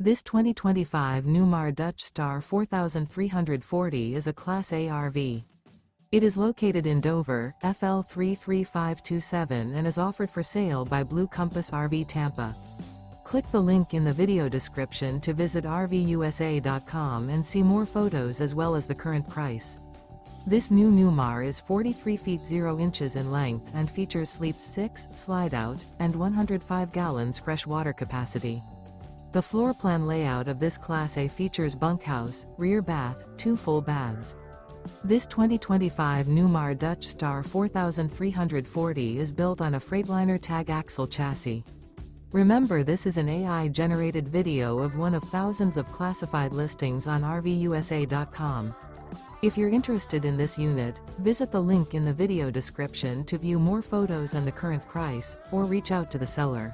This 2025 Newmar Dutch Star 4340 is a Class A RV. It is located in Dover, FL 33527 and is offered for sale by Blue Compass RV Tampa. Click the link in the video description to visit RVUSA.com and see more photos as well as the current price. This new Newmar is 43 feet 0 inches in length and features sleeps 6, slide-out, and 105 gallons fresh water capacity. The floor plan layout of this Class A features bunkhouse, rear bath, 2 full baths. This 2025 Newmar Dutch Star 4340 is built on a Freightliner Tag Axle chassis. Remember, this is an AI-generated video of one of thousands of classified listings on RVUSA.com. If you're interested in this unit, visit the link in the video description to view more photos and the current price, or reach out to the seller.